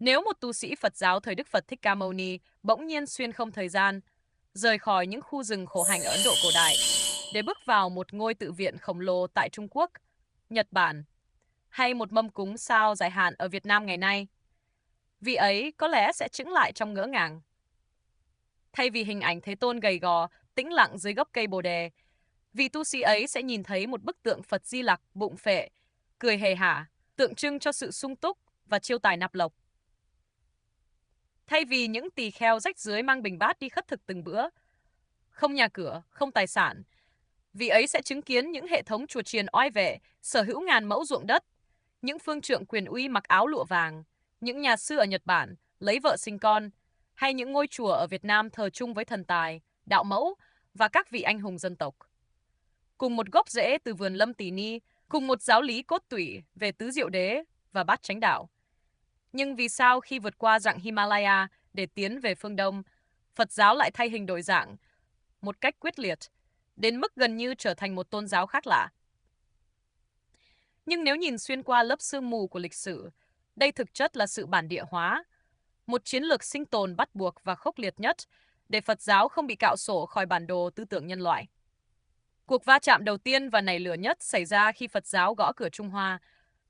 Nếu một tu sĩ Phật giáo thời Đức Phật Thích Ca Mâu Ni bỗng nhiên xuyên không thời gian, rời khỏi những khu rừng khổ hạnh ở Ấn Độ cổ đại, để bước vào một ngôi tự viện khổng lồ tại Trung Quốc, Nhật Bản, hay một mâm cúng sao dài hạn ở Việt Nam ngày nay, vị ấy có lẽ sẽ chững lại trong ngỡ ngàng. Thay vì hình ảnh Thế Tôn gầy gò, tĩnh lặng dưới gốc cây Bồ đề, vị tu sĩ ấy sẽ nhìn thấy một bức tượng Phật Di Lặc bụng phệ, cười hề hả, tượng trưng cho sự sung túc và chiêu tài nạp lộc. Thay vì những tỳ kheo rách rưới mang bình bát đi khất thực từng bữa, không nhà cửa, không tài sản, vị ấy sẽ chứng kiến những hệ thống chùa chiền oai vệ, sở hữu ngàn mẫu ruộng đất, những phương trượng quyền uy mặc áo lụa vàng, những nhà sư ở Nhật Bản lấy vợ sinh con, hay những ngôi chùa ở Việt Nam thờ chung với thần tài, đạo mẫu và các vị anh hùng dân tộc. Cùng một gốc rễ từ vườn Lâm Tỳ Ni, cùng một giáo lý cốt tủy về tứ diệu đế và bát chánh đạo. Nhưng vì sao khi vượt qua dặng Himalaya để tiến về phương Đông, Phật giáo lại thay hình đổi dạng một cách quyết liệt, đến mức gần như trở thành một tôn giáo khác lạ? Nhưng nếu nhìn xuyên qua lớp sương mù của lịch sử, đây thực chất là sự bản địa hóa, một chiến lược sinh tồn bắt buộc và khốc liệt nhất để Phật giáo không bị cạo sổ khỏi bản đồ tư tưởng nhân loại. Cuộc va chạm đầu tiên và nảy lửa nhất xảy ra khi Phật giáo gõ cửa Trung Hoa,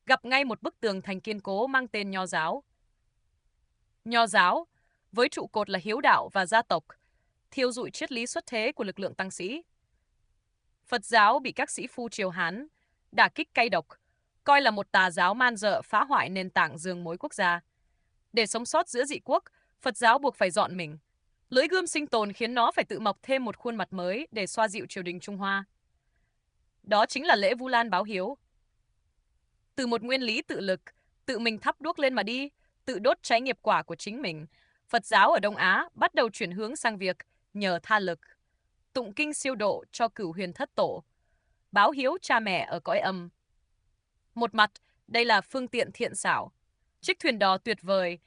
gặp ngay một bức tường thành kiên cố mang tên Nho giáo. Nho giáo, với trụ cột là hiếu đạo và gia tộc, thiêu rụi triết lý xuất thế của lực lượng tăng sĩ. Phật giáo bị các sĩ phu triều Hán đả kích cay độc, coi là một tà giáo man dợ phá hoại nền tảng giường mối quốc gia. Để sống sót giữa dị quốc, Phật giáo buộc phải dọn mình. Lưỡi gươm sinh tồn khiến nó phải tự mọc thêm một khuôn mặt mới để xoa dịu triều đình Trung Hoa. Đó chính là lễ Vu Lan báo hiếu. Từ một nguyên lý tự lực, tự mình thắp đuốc lên mà đi, tự đốt cháy nghiệp quả của chính mình, Phật giáo ở Đông Á bắt đầu chuyển hướng sang việc nhờ tha lực, tụng kinh siêu độ cho cửu huyền thất tổ, báo hiếu cha mẹ ở cõi âm. Một mặt, đây là phương tiện thiện xảo, chiếc thuyền đò tuyệt vời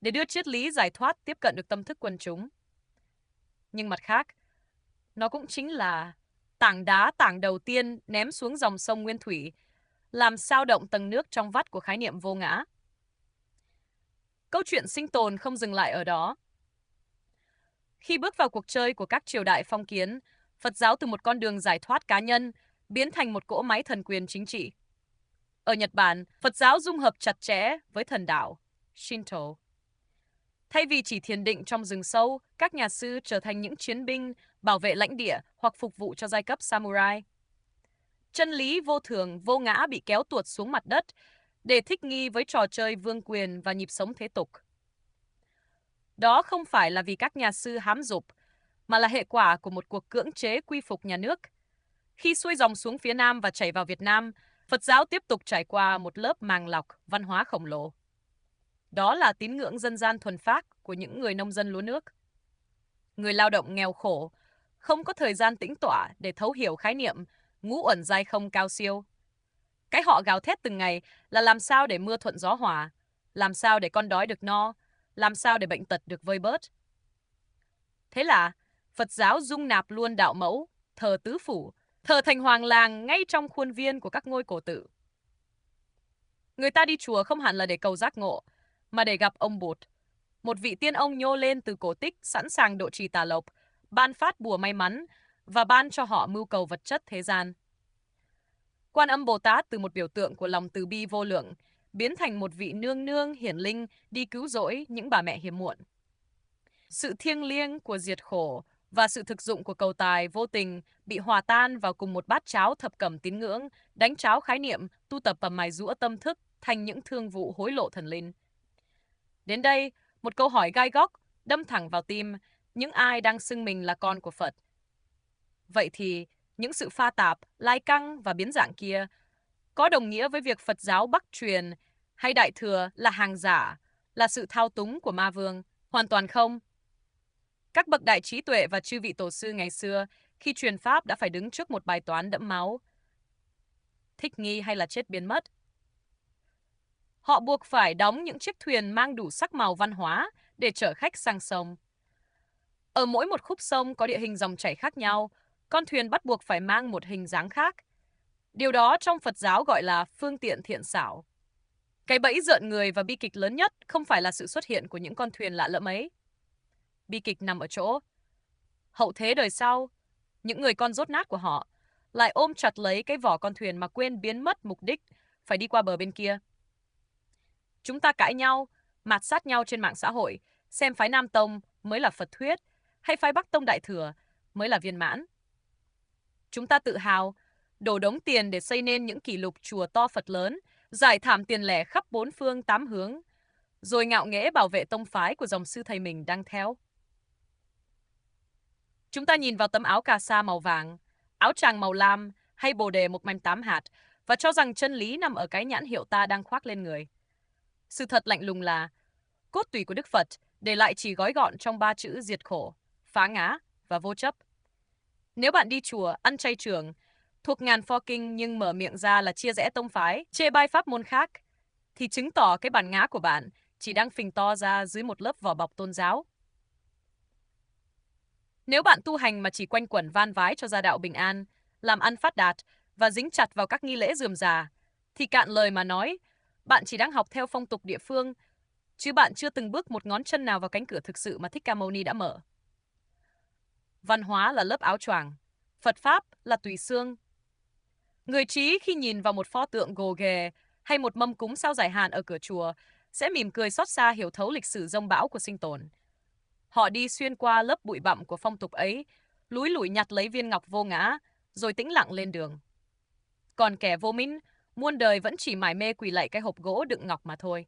để đưa triết lý giải thoát tiếp cận được tâm thức quần chúng. Nhưng mặt khác, nó cũng chính là tảng đầu tiên ném xuống dòng sông Nguyên Thủy, làm xao động tầng nước trong vắt của khái niệm vô ngã. Câu chuyện sinh tồn không dừng lại ở đó. Khi bước vào cuộc chơi của các triều đại phong kiến, Phật giáo từ một con đường giải thoát cá nhân biến thành một cỗ máy thần quyền chính trị. Ở Nhật Bản, Phật giáo dung hợp chặt chẽ với thần đạo, Shinto. Thay vì chỉ thiền định trong rừng sâu, các nhà sư trở thành những chiến binh bảo vệ lãnh địa hoặc phục vụ cho giai cấp samurai. Chân lý vô thường, vô ngã bị kéo tuột xuống mặt đất để thích nghi với trò chơi vương quyền và nhịp sống thế tục. Đó không phải là vì các nhà sư hám dục, mà là hệ quả của một cuộc cưỡng chế quy phục nhà nước. Khi xuôi dòng xuống phía Nam và chảy vào Việt Nam, Phật giáo tiếp tục trải qua một lớp màng lọc văn hóa khổng lồ. Đó là tín ngưỡng dân gian thuần phác của những người nông dân lúa nước. Người lao động nghèo khổ, không có thời gian tĩnh tọa để thấu hiểu khái niệm ngũ uẩn giai không cao siêu. Cái họ gào thét từng ngày là làm sao để mưa thuận gió hòa, làm sao để con đói được no, làm sao để bệnh tật được vơi bớt. Thế là Phật giáo dung nạp luôn đạo mẫu, thờ tứ phủ, thờ thành hoàng làng ngay trong khuôn viên của các ngôi cổ tự. Người ta đi chùa không hẳn là để cầu giác ngộ, mà để gặp ông Bụt, một vị tiên ông nhô lên từ cổ tích sẵn sàng độ trì tà lộc, ban phát bùa may mắn và ban cho họ mưu cầu vật chất thế gian. Quan Âm Bồ Tát từ một biểu tượng của lòng từ bi vô lượng, biến thành một vị nương nương hiển linh đi cứu rỗi những bà mẹ hiếm muộn. Sự thiêng liêng của diệt khổ và sự thực dụng của cầu tài vô tình bị hòa tan vào cùng một bát cháo thập cẩm tín ngưỡng, đánh cháo khái niệm, tu tập và mài giũa tâm thức thành những thương vụ hối lộ thần linh. Đến đây, một câu hỏi gai góc đâm thẳng vào tim những ai đang xưng mình là con của Phật. Vậy thì, những sự pha tạp, lai căng và biến dạng kia có đồng nghĩa với việc Phật giáo Bắc truyền hay Đại thừa là hàng giả, là sự thao túng của ma vương? Hoàn toàn không. Các bậc đại trí tuệ và chư vị tổ sư ngày xưa khi truyền pháp đã phải đứng trước một bài toán đẫm máu. Thích nghi hay là chết biến mất? Họ buộc phải đóng những chiếc thuyền mang đủ sắc màu văn hóa để chở khách sang sông. Ở mỗi một khúc sông có địa hình dòng chảy khác nhau, con thuyền bắt buộc phải mang một hình dáng khác. Điều đó trong Phật giáo gọi là phương tiện thiện xảo. Cái bẫy rợn người và bi kịch lớn nhất không phải là sự xuất hiện của những con thuyền lạ lẫm ấy. Bi kịch nằm ở chỗ, hậu thế đời sau, những người con dốt nát của họ lại ôm chặt lấy cái vỏ con thuyền mà quên biến mất mục đích phải đi qua bờ bên kia. Chúng ta cãi nhau, mạt sát nhau trên mạng xã hội, xem phái Nam Tông mới là Phật thuyết, hay phái Bắc Tông Đại Thừa mới là viên mãn. Chúng ta tự hào, đổ đống tiền để xây nên những kỷ lục chùa to Phật lớn, giải thảm tiền lẻ khắp bốn phương tám hướng, rồi ngạo nghễ bảo vệ tông phái của dòng sư thầy mình đang theo. Chúng ta nhìn vào tấm áo cà sa màu vàng, áo tràng màu lam hay bồ đề một mảnh 8 hạt và cho rằng chân lý nằm ở cái nhãn hiệu ta đang khoác lên người. Sự thật lạnh lùng là cốt tủy của Đức Phật để lại chỉ gói gọn trong 3 chữ diệt khổ, phá ngã và vô chấp. Nếu bạn đi chùa, ăn chay trường, thuộc ngàn pho kinh nhưng mở miệng ra là chia rẽ tông phái, chê bai pháp môn khác, thì chứng tỏ cái bản ngã của bạn chỉ đang phình to ra dưới một lớp vỏ bọc tôn giáo. Nếu bạn tu hành mà chỉ quanh quẩn van vái cho gia đạo bình an, làm ăn phát đạt và dính chặt vào các nghi lễ rườm rà, thì cạn lời mà nói, bạn chỉ đang học theo phong tục địa phương, chứ bạn chưa từng bước một ngón chân nào vào cánh cửa thực sự mà Thích Ca Mâu Ni đã mở. Văn hóa là lớp áo choàng, Phật Pháp là tùy xương. Người trí khi nhìn vào một pho tượng gồ ghề hay một mâm cúng sao giải hạn ở cửa chùa sẽ mỉm cười xót xa hiểu thấu lịch sử dông bão của sinh tồn. Họ đi xuyên qua lớp bụi bặm của phong tục ấy, lúi lủi nhặt lấy viên ngọc vô ngã, rồi tĩnh lặng lên đường. Còn kẻ vô minh, muôn đời vẫn chỉ mải mê quỳ lạy cái hộp gỗ đựng ngọc mà thôi.